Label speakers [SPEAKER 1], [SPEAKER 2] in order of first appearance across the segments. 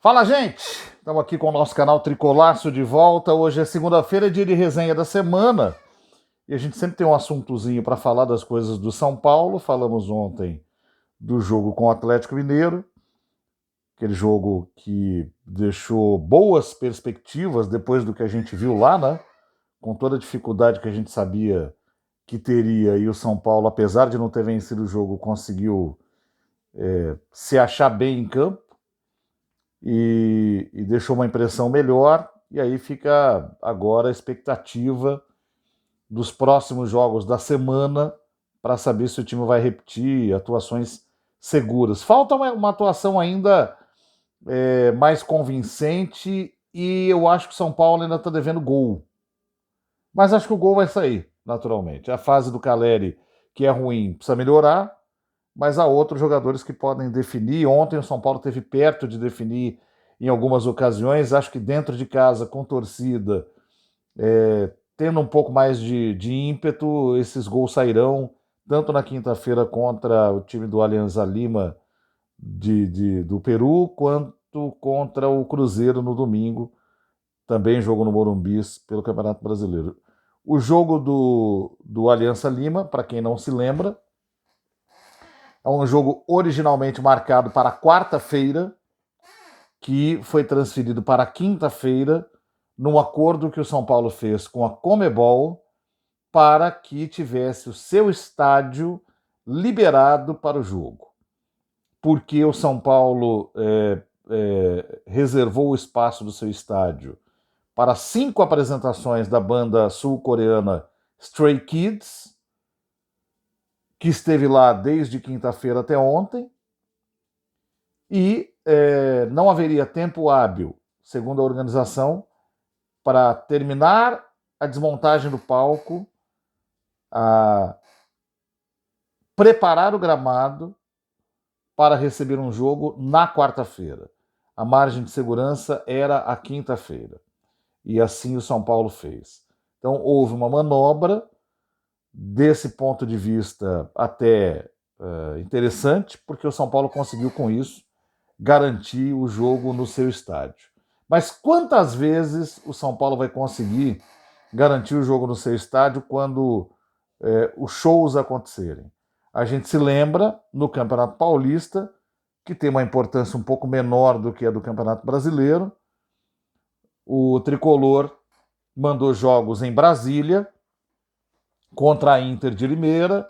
[SPEAKER 1] Fala, gente! Estamos aqui com o nosso canal Tricolaço de volta. Hoje é segunda-feira, dia de resenha da semana. E a gente sempre tem um assuntozinho para falar das coisas do São Paulo. Falamos ontem do jogo com o Atlético Mineiro, aquele jogo que deixou boas perspectivas depois do que a gente viu lá, né? Com toda a dificuldade que a gente sabia que teria, e o São Paulo, apesar de não ter vencido o jogo, conseguiu se achar bem em campo. E deixou uma impressão melhor. E aí fica agora a expectativa dos próximos jogos da semana para saber se o time vai repetir atuações seguras. Falta uma atuação ainda mais convincente e eu acho que o São Paulo ainda está devendo gol. Mas acho que o gol vai sair, naturalmente. A fase do Caleri, que é ruim, precisa melhorar, mas há outros jogadores que podem definir. Ontem o São Paulo esteve perto de definir em algumas ocasiões, acho que dentro de casa, com torcida, tendo um pouco mais de ímpeto, esses gols sairão, tanto na quinta-feira contra o time do Alianza Lima do Peru, quanto contra o Cruzeiro no domingo, também jogo no Morumbi pelo Campeonato Brasileiro. O jogo do Alianza Lima, para quem não se lembra, é um jogo originalmente marcado para quarta-feira, que foi transferido para quinta-feira, num acordo que o São Paulo fez com a Conmebol para que tivesse o seu estádio liberado para o jogo. Porque o São Paulo reservou o espaço do seu estádio para 5 apresentações da banda sul-coreana Stray Kids, que esteve lá desde quinta-feira até ontem, e não haveria tempo hábil, segundo a organização, para terminar a desmontagem do palco, a preparar o gramado para receber um jogo na quarta-feira. A margem de segurança era a quinta-feira. E assim o São Paulo fez. Então houve uma manobra, desse ponto de vista até interessante, porque o São Paulo conseguiu com isso garantir o jogo no seu estádio. Mas quantas vezes o São Paulo vai conseguir garantir o jogo no seu estádio quando os shows acontecerem? A gente se lembra no Campeonato Paulista, que tem uma importância um pouco menor do que a do Campeonato Brasileiro. O Tricolor mandou jogos em Brasília, contra a Inter de Limeira,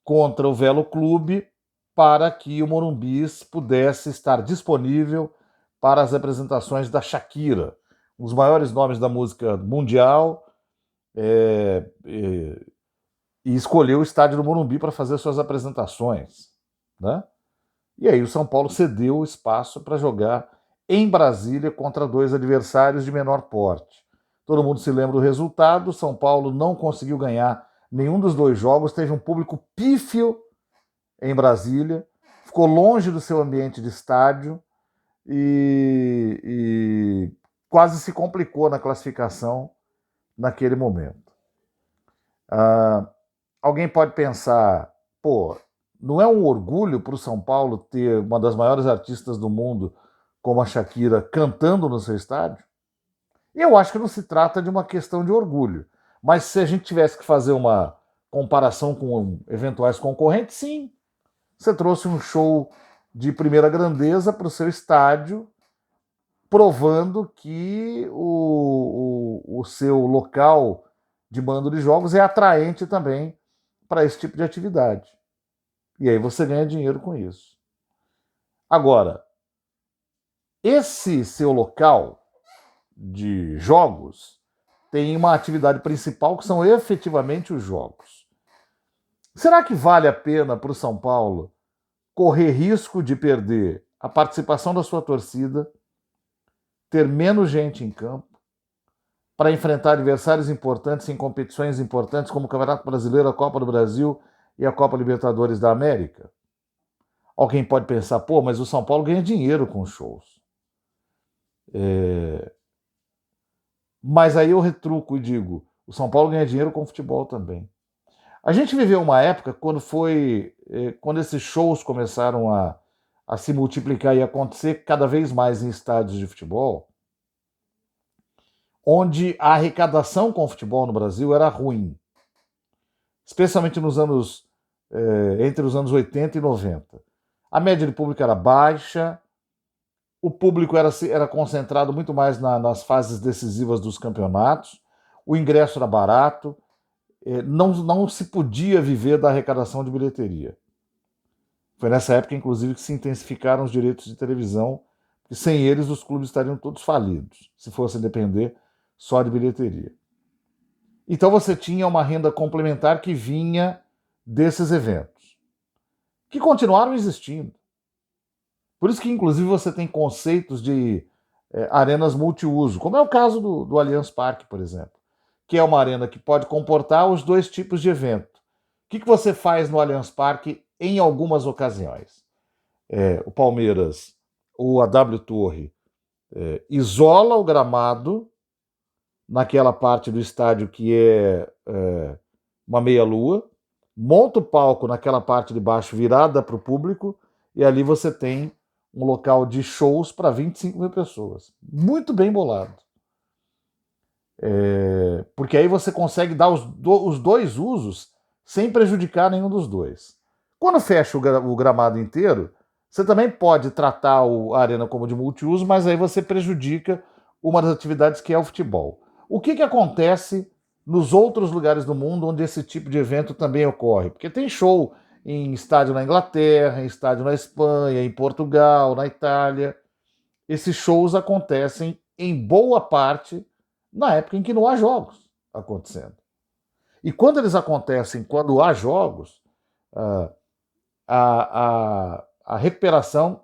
[SPEAKER 1] contra o Velo Clube, para que o Morumbi pudesse estar disponível para as apresentações da Shakira, um dos maiores nomes da música mundial, e escolheu o estádio do Morumbi para fazer suas apresentações, né? E aí o São Paulo cedeu o espaço para jogar em Brasília contra 2 adversários de menor porte. Todo mundo se lembra do resultado. O São Paulo não conseguiu ganhar nenhum dos 2 jogos, teve um público pífio em Brasília, ficou longe do seu ambiente de estádio e quase se complicou na classificação naquele momento. Alguém pode pensar, pô, não é um orgulho para o São Paulo ter uma das maiores artistas do mundo como a Shakira cantando no seu estádio? Eu acho que não se trata de uma questão de orgulho. Mas se a gente tivesse que fazer uma comparação com eventuais concorrentes, sim. Você trouxe um show de primeira grandeza para o seu estádio, provando que o seu local de mando de jogos é atraente também para esse tipo de atividade. E aí você ganha dinheiro com isso. Agora, esse seu local de jogos tem uma atividade principal que são efetivamente os jogos. Será que vale a pena para o São Paulo correr risco de perder a participação da sua torcida, ter menos gente em campo, para enfrentar adversários importantes em competições importantes como o Campeonato Brasileiro, a Copa do Brasil e a Copa Libertadores da América? Alguém pode pensar, pô, mas o São Paulo ganha dinheiro com shows. Mas aí eu retruco e digo, o São Paulo ganha dinheiro com futebol também. A gente viveu uma época quando esses shows começaram a a se multiplicar e acontecer cada vez mais em estádios de futebol, onde a arrecadação com o futebol no Brasil era ruim, especialmente entre os anos 80 e 90. A média de público era baixa, o público era concentrado muito mais nas fases decisivas dos campeonatos, o ingresso era barato, não se podia viver da arrecadação de bilheteria. Foi nessa época, inclusive, que se intensificaram os direitos de televisão, porque sem eles os clubes estariam todos falidos, se fossem depender só de bilheteria. Então você tinha uma renda complementar que vinha desses eventos, que continuaram existindo. Por isso que, inclusive, você tem conceitos de arenas multiuso, como é o caso do Allianz Parque, por exemplo, que é uma arena que pode comportar os dois tipos de evento. O que você faz no Allianz Parque em algumas ocasiões? O Palmeiras ou a W Torre isola o gramado naquela parte do estádio que é uma meia-lua, monta o palco naquela parte de baixo virada para o público, e ali você tem um local de shows para 25 mil pessoas. Muito bem bolado. Porque aí você consegue dar os dois usos sem prejudicar nenhum dos dois. Quando fecha o gramado inteiro, você também pode tratar a arena como de multiuso, mas aí você prejudica uma das atividades que é o futebol. O que acontece nos outros lugares do mundo onde esse tipo de evento também ocorre? Porque tem show em estádio na Inglaterra, em estádio na Espanha, em Portugal, na Itália. Esses shows acontecem em boa parte na época em que não há jogos acontecendo. E quando eles acontecem, quando há jogos, a recuperação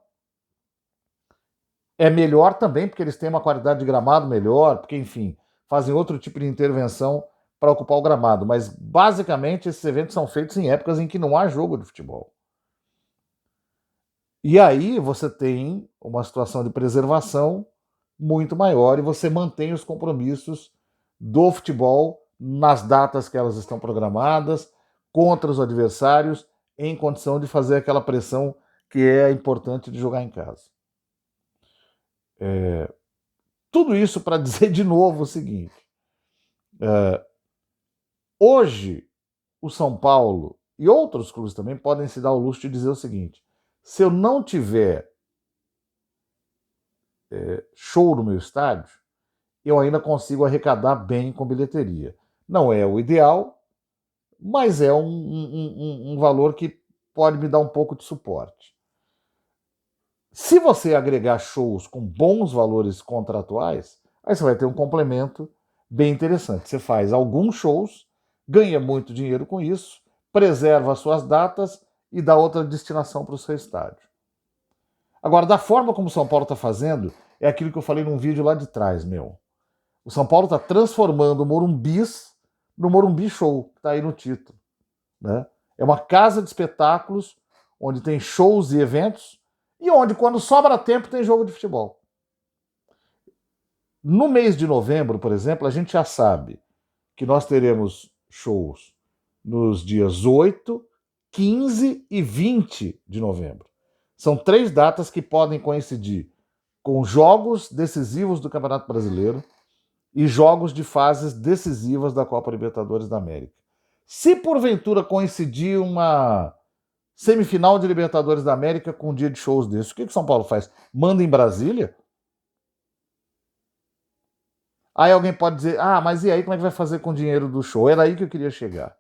[SPEAKER 1] é melhor também, porque eles têm uma qualidade de gramado melhor, porque, enfim, fazem outro tipo de intervenção para ocupar o gramado. Mas, basicamente, esses eventos são feitos em épocas em que não há jogo de futebol. E aí você tem uma situação de preservação muito maior e você mantém os compromissos do futebol nas datas que elas estão programadas, contra os adversários, em condição de fazer aquela pressão que é importante de jogar em casa. Tudo isso para dizer de novo o seguinte: hoje o São Paulo e outros clubes também podem se dar o luxo de dizer o seguinte: se eu não tiver show no meu estádio, eu ainda consigo arrecadar bem com bilheteria. Não é o ideal, mas é um valor que pode me dar um pouco de suporte. Se você agregar shows com bons valores contratuais, aí você vai ter um complemento bem interessante. Você faz alguns shows, ganha muito dinheiro com isso, preserva as suas datas e dá outra destinação para o seu estádio. Agora, da forma como o São Paulo está fazendo, é aquilo que eu falei num vídeo lá de trás, meu. O São Paulo está transformando o Morumbis no Morumbi Show, que está aí no título. Né? É uma casa de espetáculos onde tem shows e eventos e onde, quando sobra tempo, tem jogo de futebol. No mês de novembro, por exemplo, a gente já sabe que nós teremos shows nos dias 8, 15 e 20 de novembro. São 3 datas que podem coincidir com jogos decisivos do Campeonato Brasileiro e jogos de fases decisivas da Copa Libertadores da América. Se porventura coincidir uma semifinal de Libertadores da América com um dia de shows desses, o que o São Paulo faz? Manda em Brasília? Aí alguém pode dizer, mas e aí como é que vai fazer com o dinheiro do show? Era aí que eu queria chegar.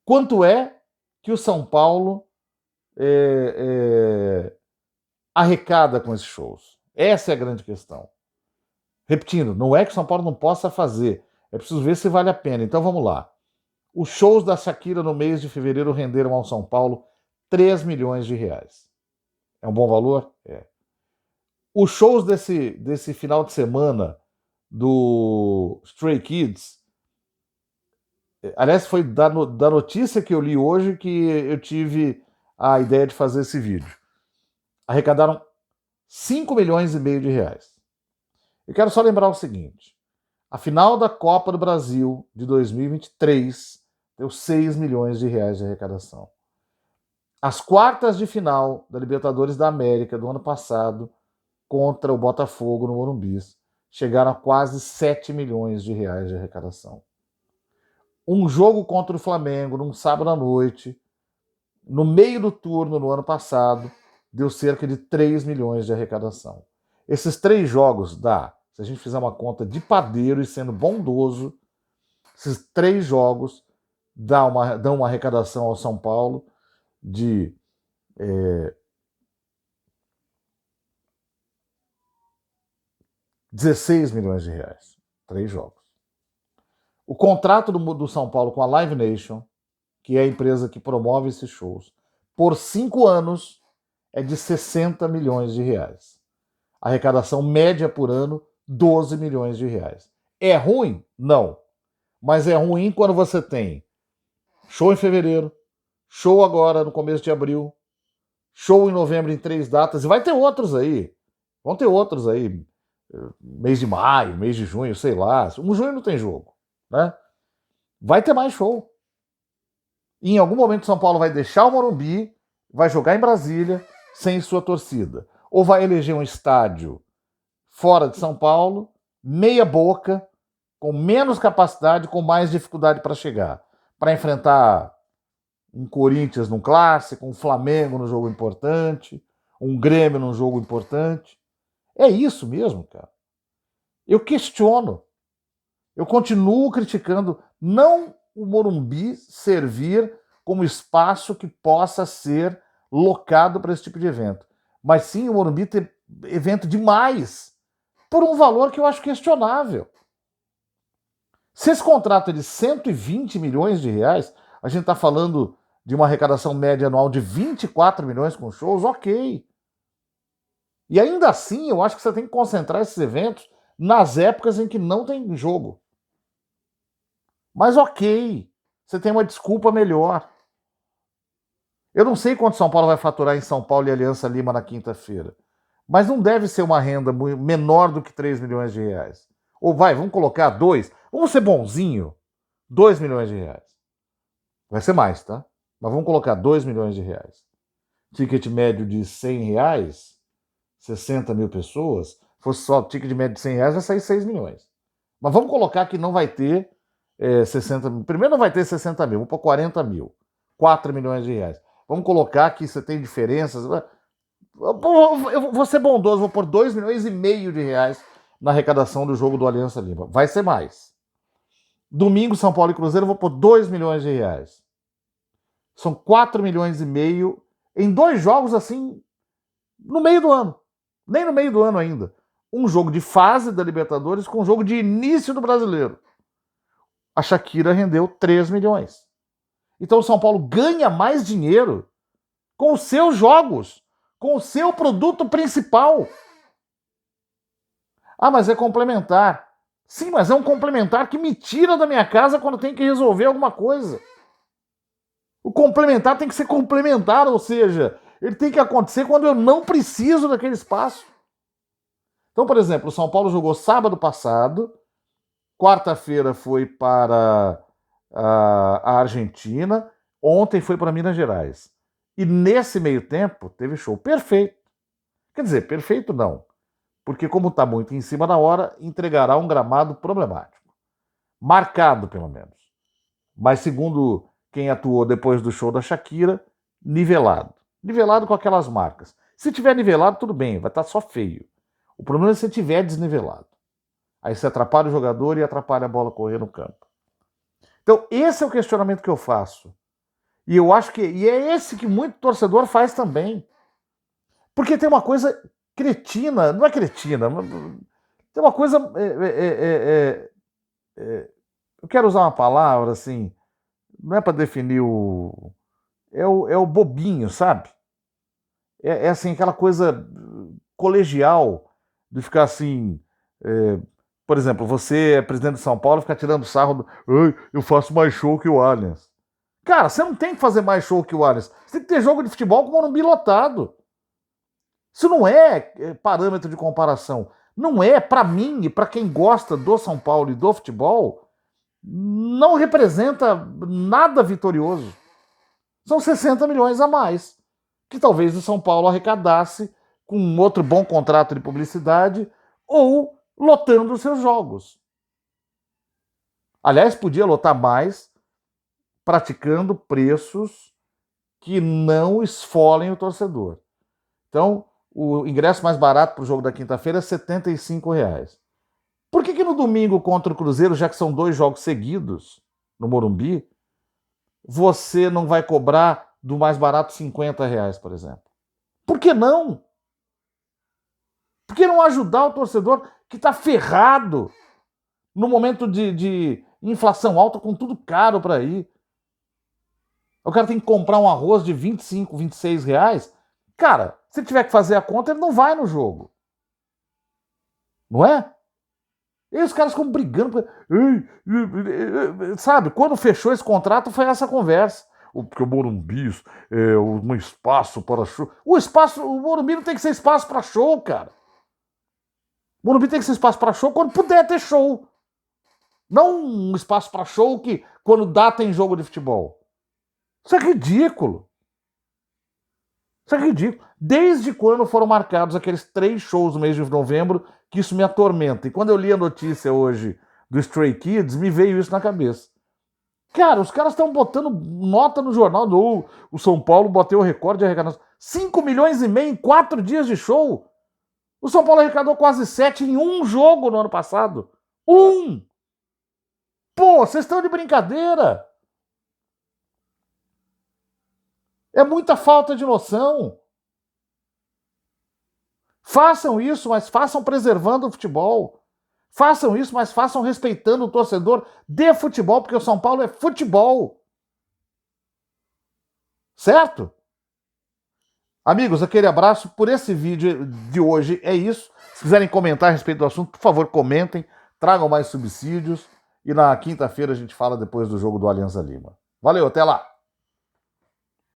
[SPEAKER 1] Quanto é que o São Paulo arrecada com esses shows? Essa é a grande questão. Repetindo, não é que o São Paulo não possa fazer, é preciso ver se vale a pena. Então vamos lá. Os shows da Shakira no mês de fevereiro renderam ao São Paulo 3 milhões de reais. É um bom valor? É. Os shows desse final de semana do Stray Kids, aliás, foi da notícia que eu li hoje que eu tive a ideia de fazer esse vídeo. Arrecadaram 5 milhões e meio de reais. Eu quero só lembrar o seguinte: a final da Copa do Brasil de 2023 deu 6 milhões de reais de arrecadação. As quartas de final da Libertadores da América do ano passado, contra o Botafogo no Morumbi, chegaram a quase 7 milhões de reais de arrecadação. Um jogo contra o Flamengo, num sábado à noite, no meio do turno no ano passado, deu cerca de 3 milhões de arrecadação. Esses 3 jogos dá, se a gente fizer uma conta de padeiro e sendo bondoso, esses 3 jogos dão uma arrecadação ao São Paulo de 16 milhões de reais. 3 jogos. O contrato do São Paulo com a Live Nation, que é a empresa que promove esses shows, por 5 anos é de 60 milhões de reais. A arrecadação média por ano, 12 milhões de reais. É ruim? Não. Mas é ruim quando você tem show em fevereiro, show agora no começo de abril, show em novembro em 3 datas, e vai ter outros aí. Vão ter outros aí. Mês de maio, mês de junho, sei lá. Um junho não tem jogo, né? Vai ter mais show. E em algum momento São Paulo vai deixar o Morumbi, vai jogar em Brasília sem sua torcida. Ou vai eleger um estádio fora de São Paulo, meia boca, com menos capacidade, com mais dificuldade para chegar. Para enfrentar um Corinthians num clássico, um Flamengo num jogo importante, um Grêmio num jogo importante. É isso mesmo, cara. Eu questiono. Eu continuo criticando não o Morumbi servir como espaço que possa ser locado para esse tipo de evento, mas sim o Morumbi ter evento demais por um valor que eu acho questionável. Se esse contrato é de 120 milhões de reais, a gente está falando de uma arrecadação média anual de 24 milhões com shows, ok. E ainda assim, eu acho que você tem que concentrar esses eventos nas épocas em que não tem jogo. Mas ok, você tem uma desculpa melhor. Eu não sei quanto São Paulo vai faturar em São Paulo e Aliança Lima na quinta-feira, mas não deve ser uma renda menor do que 3 milhões de reais. Ou vamos colocar 2, vamos ser bonzinho, 2 milhões de reais. Vai ser mais, tá? Mas vamos colocar 2 milhões de reais. Ticket médio de 100 reais, 60 mil pessoas, se fosse só ticket médio de 100 reais, vai sair 6 milhões. Mas vamos colocar que não vai ter 60 mil. Primeiro não vai ter 60 mil, vamos pôr 40 mil. 4 milhões de reais. Vamos colocar que você tem diferenças. Eu vou ser bondoso, vou pôr 2 milhões e meio de reais na arrecadação do jogo do Aliança Lima. Vai ser mais. Domingo, São Paulo e Cruzeiro, eu vou pôr 2 milhões de reais. São 4 milhões e meio em 2 jogos assim, no meio do ano. Nem no meio do ano ainda. Um jogo de fase da Libertadores com um jogo de início do Brasileiro. A Shakira rendeu 3 milhões. Então o São Paulo ganha mais dinheiro com os seus jogos, com o seu produto principal. Ah, mas é complementar. Sim, mas é um complementar que me tira da minha casa quando tem que resolver alguma coisa. O complementar tem que ser complementar, ou seja, ele tem que acontecer quando eu não preciso daquele espaço. Então, por exemplo, o São Paulo jogou sábado passado, quarta-feira foi para a Argentina, ontem foi para Minas Gerais. E nesse meio tempo teve show perfeito. Quer dizer, perfeito não, porque como está muito em cima da hora, entregará um gramado problemático. Marcado, pelo menos. Mas segundo quem atuou depois do show da Shakira, nivelado. Nivelado com aquelas marcas. Se tiver nivelado, tudo bem, vai estar só feio. O problema é se tiver desnivelado. Aí você atrapalha o jogador e atrapalha a bola correr no campo. Então, esse é o questionamento que eu faço. E eu acho que é esse que muito torcedor faz também. Porque tem uma coisa cretina, não é cretina, tem uma coisa. Eu quero usar uma palavra assim, não é para definir o. É o bobinho, sabe? É assim, aquela coisa colegial de ficar assim. Por exemplo, você é presidente de São Paulo, fica tirando sarro do. Eu faço mais show que o Allianz. Cara, você não tem que fazer mais show que o Allianz. Você tem que ter jogo de futebol com o Morumbi lotado. Isso não é parâmetro de comparação. Não é, para mim e para quem gosta do São Paulo e do futebol, não representa nada vitorioso. São 60 milhões a mais, que talvez o São Paulo arrecadasse com um outro bom contrato de publicidade ou lotando os seus jogos. Aliás, podia lotar mais praticando preços que não esfolem o torcedor. Então, o ingresso mais barato para o jogo da quinta-feira é R$ 75. Por que no domingo contra o Cruzeiro, já que são 2 jogos seguidos no Morumbi, você não vai cobrar do mais barato R$ 50, por exemplo? Por que não? Por que não ajudar o torcedor que está ferrado no momento de inflação alta, com tudo caro para ir? O cara tem que comprar um arroz de 25, 26 reais. Cara, se tiver que fazer a conta, ele não vai no jogo. Não é? E os caras ficam brigando. Sabe, quando fechou esse contrato, foi essa conversa. Porque o Morumbi é um espaço para show. O Morumbi não tem que ser espaço para show, cara. O Morumbi tem que ser espaço para show quando puder ter show. Não um espaço para show que quando dá tem jogo de futebol. Isso é ridículo. Isso é ridículo. Desde quando foram marcados aqueles 3 shows no mês de novembro, que isso me atormenta. E quando eu li a notícia hoje do Stray Kids, me veio isso na cabeça. Cara, os caras estão botando nota no jornal. O São Paulo bateu o recorde de arrecadação. 5 milhões e meio em 4 dias de show. O São Paulo arrecadou quase 7 em um jogo no ano passado. Pô, vocês estão de brincadeira. É muita falta de noção. Façam isso, mas façam preservando o futebol. Façam isso, mas façam respeitando o torcedor de futebol, porque o São Paulo é futebol. Certo? Amigos, aquele abraço. Por esse vídeo de hoje é isso. Se quiserem comentar a respeito do assunto, por favor, comentem. Tragam mais subsídios. E na quinta-feira a gente fala depois do jogo do Alianza Lima. Valeu, até lá!